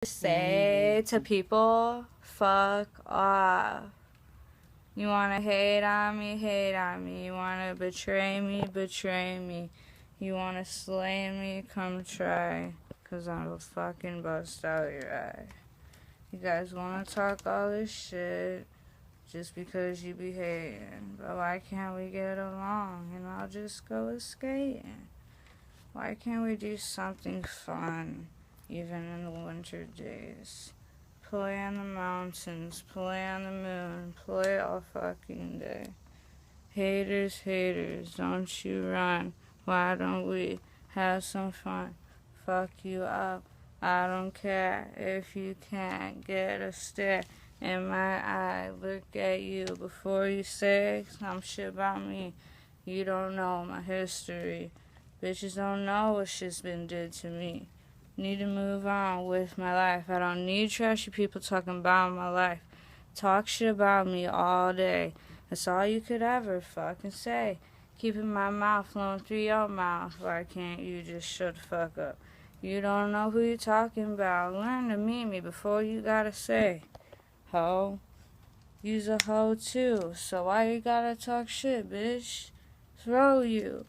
Say to people, fuck off. You wanna hate on me, hate on me. You wanna betray me, betray me. You wanna slay me, come try. Cause I'll fucking bust out your eye. You guys wanna talk all this shit just because you be hating. But why can't we get along and I'll just go skating? Why can't we do something fun, even in the winter days? Play on the mountains, play on the moon, play all fucking day. Haters, haters, don't you run. Why don't we have some fun? Fuck you up, I don't care if you can't get a stare in my eye. Look at you before you say some shit about me. You don't know my history. Bitches don't know what shit's been did to me. Need to move on with my life. I don't need trashy people talking about my life. Talk shit about me all day. That's all you could ever fucking say. Keeping my mouth flowing through your mouth. Why can't you just shut the fuck up? You don't know who you're talking about. Learn to meet me before you gotta say, ho. You's a hoe too. So why you gotta talk shit, bitch? Throw you.